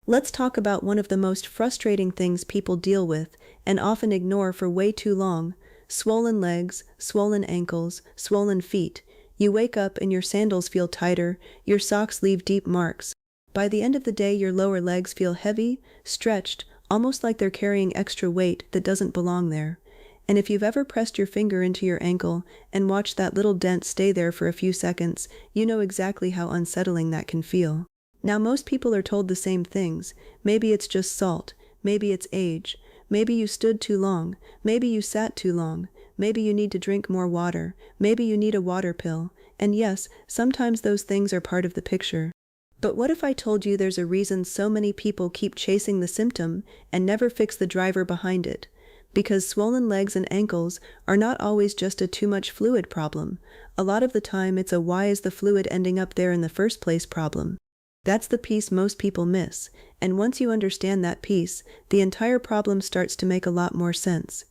Let's talk about one of the most frustrating things people deal with and often ignore for way too long: swollen legs, swollen ankles, swollen feet. You wake up and your sandals feel tighter, your socks leave deep marks. By the end of the day, your lower legs feel heavy, stretched, almost like they're carrying extra weight that doesn't belong there. And if you've ever pressed your finger into your ankle and watched that little dent stay there for a few seconds, you know exactly how unsettling that can feel. Now, most people are told the same things. Maybe it's just salt, maybe it's age, maybe you stood too long, maybe you sat too long, maybe you need to drink more water, maybe you need a water pill. And yes, sometimes those things are part of the picture. But what if I told you there's a reason so many people keep chasing the symptom and never fix the driver behind it? Because swollen legs and ankles are not always just a too much fluid problem. A lot of the time it's a why is the fluid ending up there in the first place problem. That's the piece most people miss, and once you understand that piece, the entire problem starts to make a lot more sense.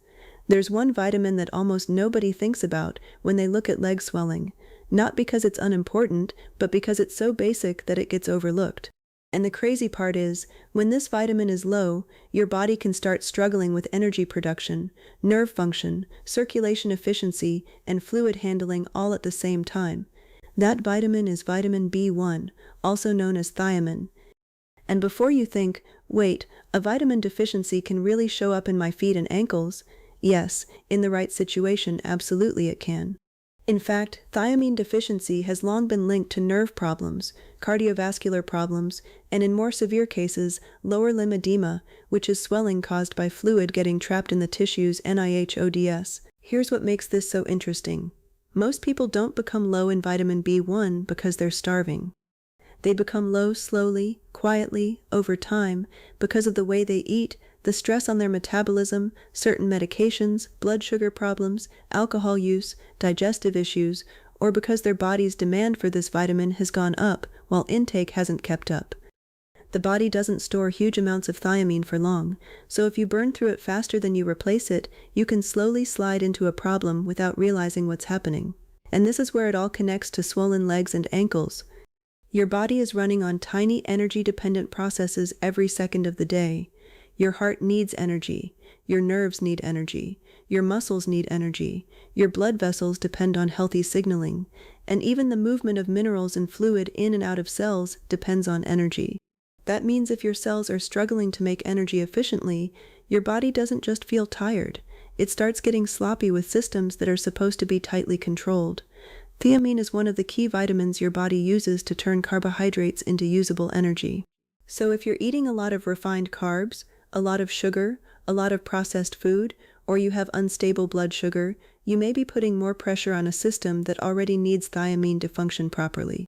There's one vitamin that almost nobody thinks about when they look at leg swelling, not because it's unimportant, but because it's so basic that it gets overlooked. And the crazy part is, when this vitamin is low, your body can start struggling with energy production, nerve function, circulation efficiency, and fluid handling all at the same time. That vitamin is vitamin B1, also known as thiamine. And before you think, wait, a vitamin deficiency can really show up in my feet and ankles? Yes, in the right situation, absolutely it can. In fact, thiamine deficiency has long been linked to nerve problems, cardiovascular problems, and in more severe cases, lower limb edema, which is swelling caused by fluid getting trapped in the tissues, NIH/ODS. Here's what makes this so interesting. Most people don't become low in vitamin B1 because they're starving. They become low slowly, quietly, over time, because of the way they eat, the stress on their metabolism, certain medications, blood sugar problems, alcohol use, digestive issues, or because their body's demand for this vitamin has gone up while intake hasn't kept up. The body doesn't store huge amounts of thiamine for long, so if you burn through it faster than you replace it, you can slowly slide into a problem without realizing what's happening. And this is where it all connects to swollen legs and ankles. Your body is running on tiny energy-dependent processes every second of the day. Your heart needs energy, your nerves need energy, your muscles need energy, your blood vessels depend on healthy signaling, and even the movement of minerals and fluid in and out of cells depends on energy. That means if your cells are struggling to make energy efficiently, your body doesn't just feel tired, it starts getting sloppy with systems that are supposed to be tightly controlled. Thiamine is one of the key vitamins your body uses to turn carbohydrates into usable energy. So if you're eating a lot of refined carbs, a lot of sugar, a lot of processed food, or you have unstable blood sugar, you may be putting more pressure on a system that already needs thiamine to function properly.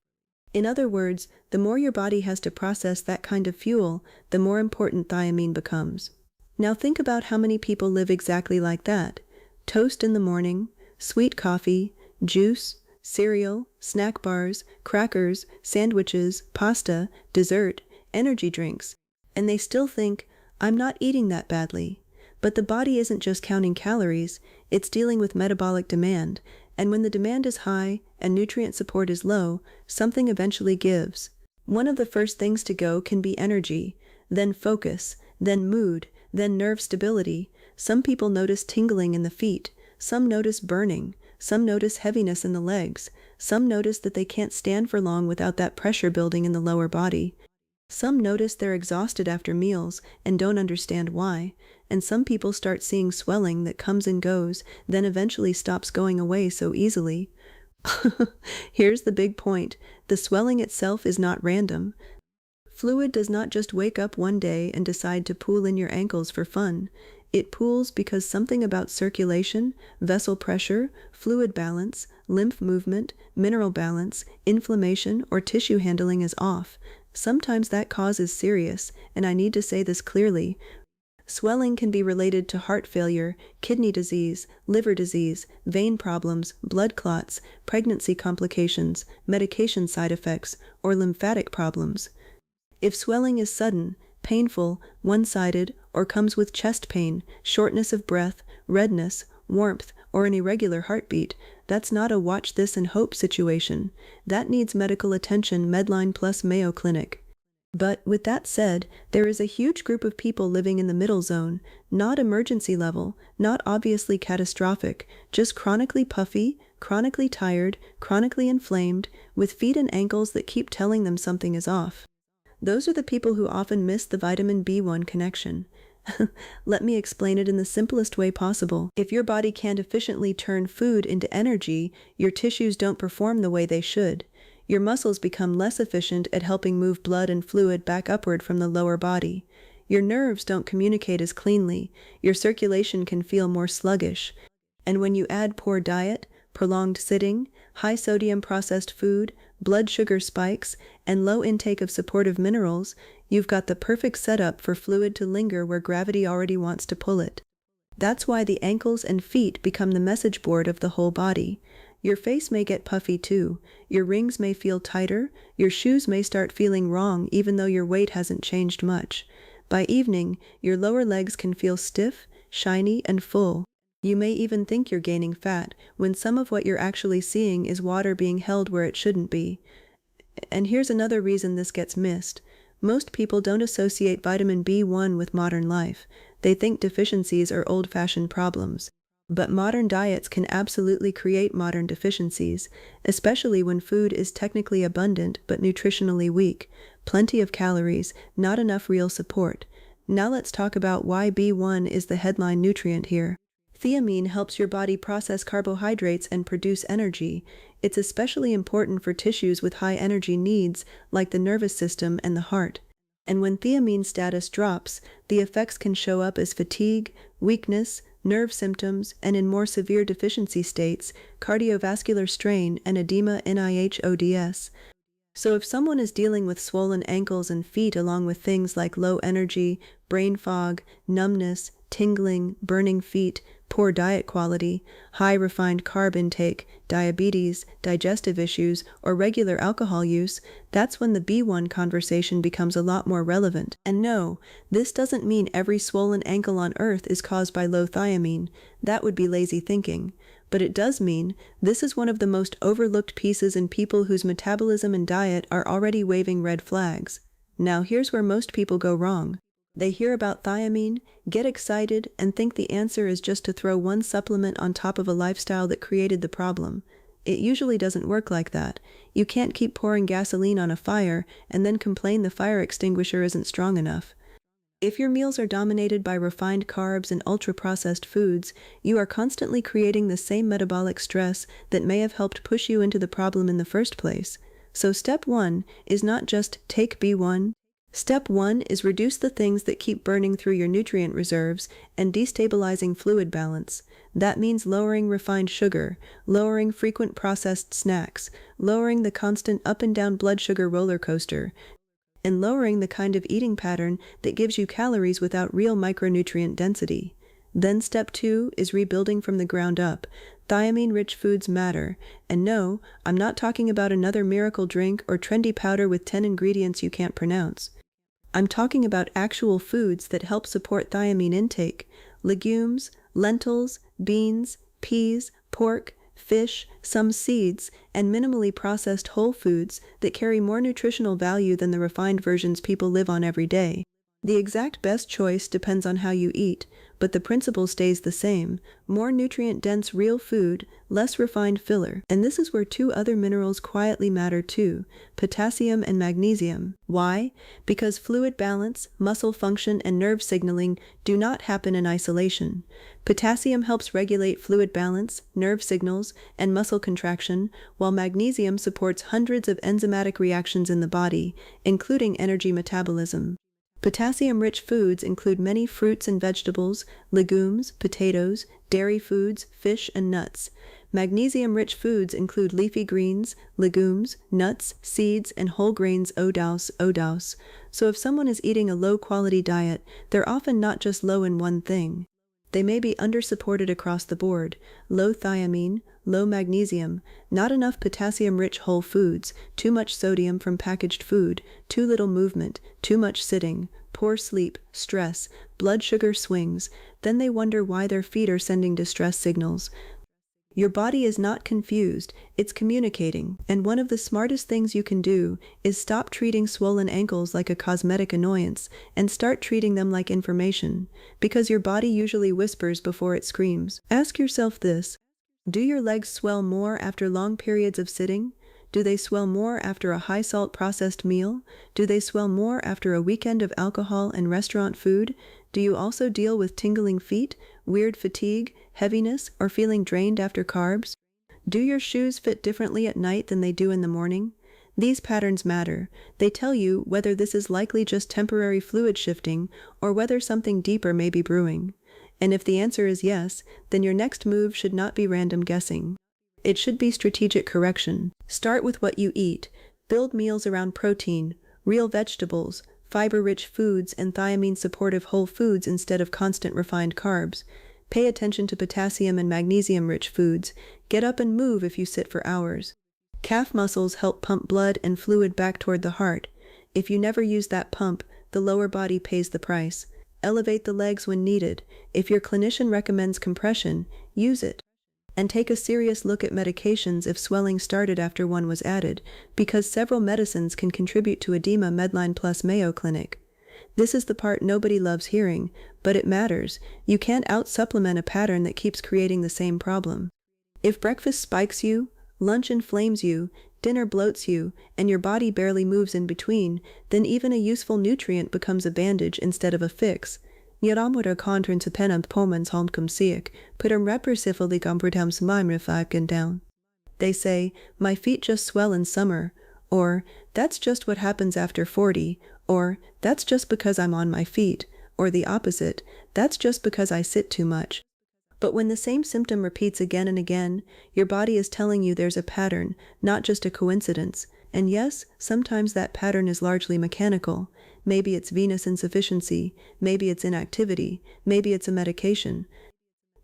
In other words, the more your body has to process that kind of fuel, the more important thiamine becomes. Now think about how many people live exactly like that. Toast in the morning, sweet coffee, juice, cereal, snack bars, crackers, sandwiches, pasta, dessert, energy drinks. And they still think, I'm not eating that badly. But the body isn't just counting calories, it's dealing with metabolic demand. And when the demand is high and nutrient support is low, something eventually gives. One of the first things to go can be energy, then focus, then mood, then nerve stability. Some people notice tingling in the feet, some notice burning, some notice heaviness in the legs, some notice that they can't stand for long without that pressure building in the lower body. Some notice they're exhausted after meals and don't understand why, and some people start seeing swelling that comes and goes, then eventually stops going away so easily. Here's the big point: the swelling itself is not random. Fluid does not just wake up one day and decide to pool in your ankles for fun. It pools because something about circulation, vessel pressure, fluid balance, lymph movement, mineral balance, inflammation, or tissue handling is off. Sometimes that cause is serious, and I need to say this clearly. Swelling can be related to heart failure, kidney disease, liver disease, vein problems, blood clots, pregnancy complications, medication side effects, or lymphatic problems. If swelling is sudden, painful, one-sided, or comes with chest pain, shortness of breath, redness, warmth, or an irregular heartbeat, that's not a watch this and hope situation. That needs medical attention. Medline plus Mayo Clinic. But with that said, there is a huge group of people living in the middle zone, not emergency level, not obviously catastrophic, just chronically puffy, chronically tired, chronically inflamed, with feet and ankles that keep telling them something is off. Those are the people who often miss the vitamin B1 connection. Let me explain it in the simplest way possible. If your body can't efficiently turn food into energy, your tissues don't perform the way they should. Your muscles become less efficient at helping move blood and fluid back upward from the lower body. Your nerves don't communicate as cleanly. Your circulation can feel more sluggish. And when you add poor diet, prolonged sitting, high sodium processed food, blood sugar spikes, and low intake of supportive minerals, you've got the perfect setup for fluid to linger where gravity already wants to pull it. That's why the ankles and feet become the message board of the whole body. Your face may get puffy too, your rings may feel tighter, your shoes may start feeling wrong even though your weight hasn't changed much. By evening, your lower legs can feel stiff, shiny, and full. You may even think you're gaining fat, when some of what you're actually seeing is water being held where it shouldn't be. And here's another reason this gets missed. Most people don't associate vitamin B1 with modern life. They think deficiencies are old-fashioned problems. But modern diets can absolutely create modern deficiencies, especially when food is technically abundant but nutritionally weak. Plenty of calories, not enough real support. Now let's talk about why B1 is the headline nutrient here. Thiamine helps your body process carbohydrates and produce energy. It's especially important for tissues with high energy needs, like the nervous system and the heart. And when thiamine status drops, the effects can show up as fatigue, weakness, nerve symptoms, and in more severe deficiency states, cardiovascular strain and edema NIH/ODS. So if someone is dealing with swollen ankles and feet along with things like low energy, brain fog, numbness, tingling, burning feet, poor diet quality, high refined carb intake, diabetes, digestive issues, or regular alcohol use, that's when the B1 conversation becomes a lot more relevant. And no, this doesn't mean every swollen ankle on earth is caused by low thiamine. That would be lazy thinking. But it does mean this is one of the most overlooked pieces in people whose metabolism and diet are already waving red flags. Now here's where most people go wrong. They hear about thiamine, get excited, and think the answer is just to throw one supplement on top of a lifestyle that created the problem. It usually doesn't work like that. You can't keep pouring gasoline on a fire and then complain the fire extinguisher isn't strong enough. If your meals are dominated by refined carbs and ultra-processed foods, you are constantly creating the same metabolic stress that may have helped push you into the problem in the first place. So step 1 is not just take B1. Step 1 is reduce the things that keep burning through your nutrient reserves and destabilizing fluid balance. That means lowering refined sugar, lowering frequent processed snacks, lowering the constant up and down blood sugar roller coaster, and lowering the kind of eating pattern that gives you calories without real micronutrient density. Then step 2 is rebuilding from the ground up. Thiamine-rich foods matter. And no, I'm not talking about another miracle drink or trendy powder with 10 ingredients you can't pronounce. I'm talking about actual foods that help support thiamine intake. Legumes, lentils, beans, peas, pork, fish, some seeds, and minimally processed whole foods that carry more nutritional value than the refined versions people live on every day. The exact best choice depends on how you eat, but the principle stays the same: more nutrient-dense real food, less refined filler. And this is where 2 other minerals quietly matter too: potassium and magnesium. Why? Because fluid balance, muscle function, and nerve signaling do not happen in isolation. Potassium helps regulate fluid balance, nerve signals, and muscle contraction, while magnesium supports hundreds of enzymatic reactions in the body, including energy metabolism. Potassium-rich foods include many fruits and vegetables, legumes, potatoes, dairy foods, fish, and nuts. Magnesium-rich foods include leafy greens, legumes, nuts, seeds, and whole grains. ODOS. So if someone is eating a low-quality diet, they're often not just low in one thing. They may be undersupported across the board: low thiamine, low magnesium, not enough potassium-rich whole foods, too much sodium from packaged food, too little movement, too much sitting, poor sleep, stress, blood sugar swings. Then they wonder why their feet are sending distress signals. Your body is not confused, it's communicating, and one of the smartest things you can do is stop treating swollen ankles like a cosmetic annoyance and start treating them like information, because your body usually whispers before it screams. Ask yourself this: do your legs swell more after long periods of sitting? Do they swell more after a high-salt processed meal? Do they swell more after a weekend of alcohol and restaurant food? Do you also deal with tingling feet, weird fatigue, heaviness, or feeling drained after carbs? Do your shoes fit differently at night than they do in the morning? These patterns matter. They tell you whether this is likely just temporary fluid shifting or whether something deeper may be brewing. And if the answer is yes, then your next move should not be random guessing. It should be strategic correction. Start with what you eat. Build meals around protein, real vegetables, fiber-rich foods, and thiamine-supportive whole foods instead of constant refined carbs. Pay attention to potassium and magnesium-rich foods. Get up and move if you sit for hours. Calf muscles help pump blood and fluid back toward the heart. If you never use that pump, the lower body pays the price. Elevate the legs when needed. If your clinician recommends compression, use it. And take a serious look at medications if swelling started after one was added, because several medicines can contribute to edema. Medline plus Mayo Clinic. This is the part nobody loves hearing, but it matters. You can't out-supplement a pattern that keeps creating the same problem. If breakfast spikes you, lunch inflames you, dinner bloats you, and your body barely moves in between, then even a useful nutrient becomes a bandage instead of a fix. Njeramwada contrantapenam pomens holmcum siak, putum repressifally mime down. They say, my feet just swell in summer, or that's just what happens after 40, or that's just because I'm on my feet, or the opposite, that's just because I sit too much. But when the same symptom repeats again and again, your body is telling you there's a pattern, not just a coincidence. And yes, sometimes that pattern is largely mechanical. Maybe it's venous insufficiency, maybe it's inactivity, maybe it's a medication,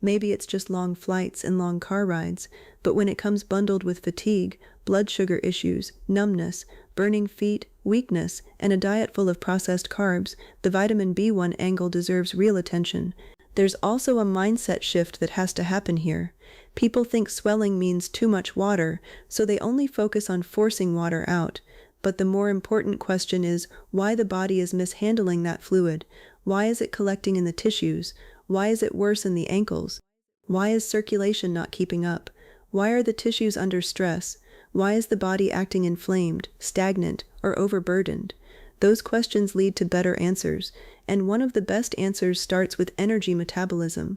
maybe it's just long flights and long car rides. But when it comes bundled with fatigue, blood sugar issues, numbness, burning feet, weakness, and a diet full of processed carbs, the vitamin B1 angle deserves real attention. There's also a mindset shift that has to happen here. People think swelling means too much water, so they only focus on forcing water out. But the more important question is why the body is mishandling that fluid. Why is it collecting in the tissues? Why is it worse in the ankles? Why is circulation not keeping up? Why are the tissues under stress? Why is the body acting inflamed, stagnant, or overburdened? Those questions lead to better answers, and one of the best answers starts with energy metabolism.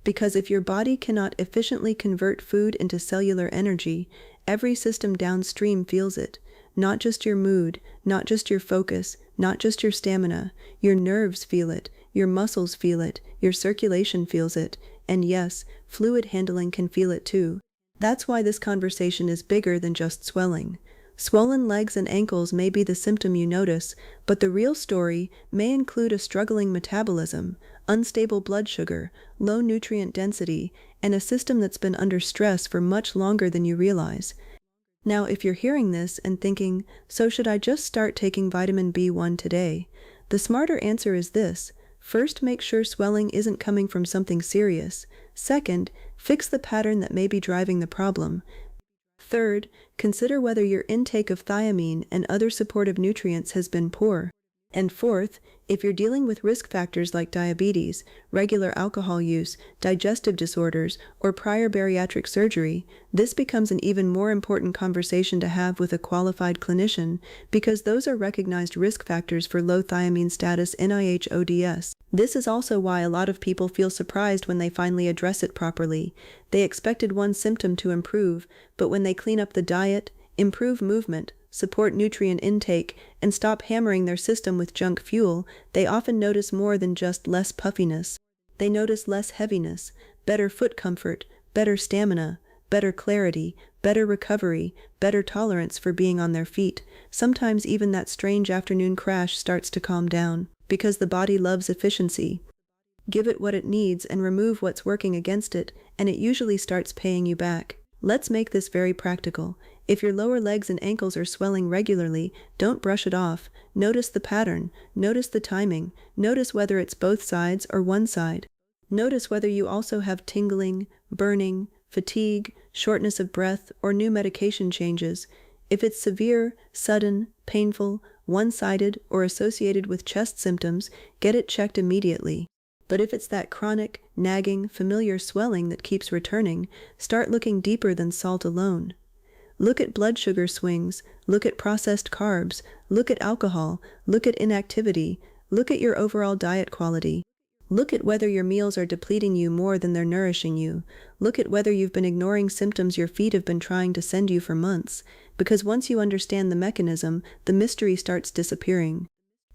Because if your body cannot efficiently convert food into cellular energy, every system downstream feels it. Not just your mood, not just your focus, not just your stamina. Your nerves feel it, your muscles feel it, your circulation feels it, and yes, fluid handling can feel it too. That's why this conversation is bigger than just swelling. Swollen legs and ankles may be the symptom you notice, but the real story may include a struggling metabolism, unstable blood sugar, low nutrient density, and a system that's been under stress for much longer than you realize. Now, if you're hearing this and thinking, so should I just start taking vitamin B1 today? The smarter answer is this. First, make sure swelling isn't coming from something serious. Second, fix the pattern that may be driving the problem. Third, consider whether your intake of thiamine and other supportive nutrients has been poor. And fourth, if you're dealing with risk factors like diabetes, regular alcohol use, digestive disorders, or prior bariatric surgery, this becomes an even more important conversation to have with a qualified clinician, because those are recognized risk factors for low thiamine status NIH/ODS. This is also why a lot of people feel surprised when they finally address it properly. They expected one symptom to improve, but when they clean up the diet, improve movement, support nutrient intake, and stop hammering their system with junk fuel, they often notice more than just less puffiness. They notice less heaviness, better foot comfort, better stamina, better clarity, better recovery, better tolerance for being on their feet. Sometimes even that strange afternoon crash starts to calm down, because the body loves efficiency. Give it what it needs and remove what's working against it, and it usually starts paying you back. Let's make this very practical. If your lower legs and ankles are swelling regularly, don't brush it off. Notice the pattern, notice the timing, notice whether it's both sides or one side. Notice whether you also have tingling, burning, fatigue, shortness of breath, or new medication changes. If it's severe, sudden, painful, one-sided, or associated with chest symptoms, get it checked immediately. But if it's that chronic, nagging, familiar swelling that keeps returning, start looking deeper than salt alone. Look at blood sugar swings, look at processed carbs, look at alcohol, look at inactivity, look at your overall diet quality. Look at whether your meals are depleting you more than they're nourishing you. Look at whether you've been ignoring symptoms your feet have been trying to send you for months. Because once you understand the mechanism, the mystery starts disappearing.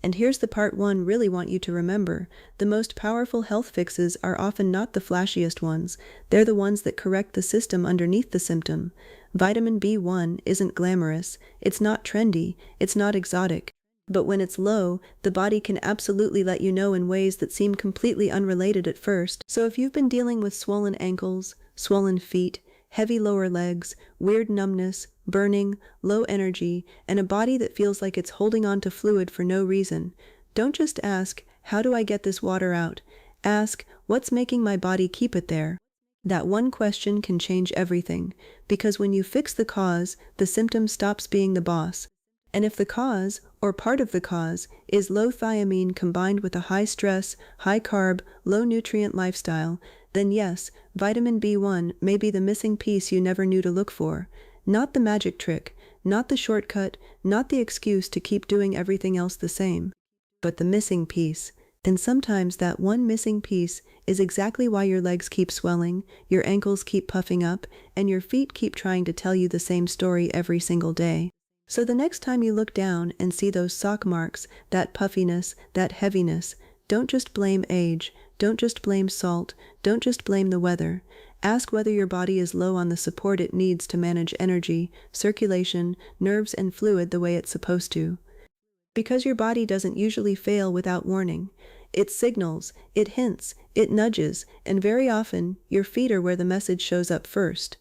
And here's the part one really want you to remember. The most powerful health fixes are often not the flashiest ones. They're the ones that correct the system underneath the symptom. Vitamin B1 isn't glamorous. It's not trendy. It's not exotic. But when it's low, the body can absolutely let you know in ways that seem completely unrelated at first. So if you've been dealing with swollen ankles, swollen feet, heavy lower legs, weird numbness, burning, low energy, and a body that feels like it's holding on to fluid for no reason, don't just ask, how do I get this water out? Ask, what's making my body keep it there? That one question can change everything, because when you fix the cause, the symptom stops being the boss. And if the cause, or part of the cause, is low thiamine combined with a high stress, high carb, low nutrient lifestyle, then yes, vitamin B1 may be the missing piece you never knew to look for. Not the magic trick, not the shortcut, not the excuse to keep doing everything else the same, but the missing piece. And sometimes that one missing piece is exactly why your legs keep swelling, your ankles keep puffing up, and your feet keep trying to tell you the same story every single day. So the next time you look down and see those sock marks, that puffiness, that heaviness, don't just blame age, don't just blame salt, don't just blame the weather. Ask whether your body is low on the support it needs to manage energy, circulation, nerves, and fluid the way it's supposed to. Because your body doesn't usually fail without warning. It signals, it hints, it nudges, and very often your feet are where the message shows up first.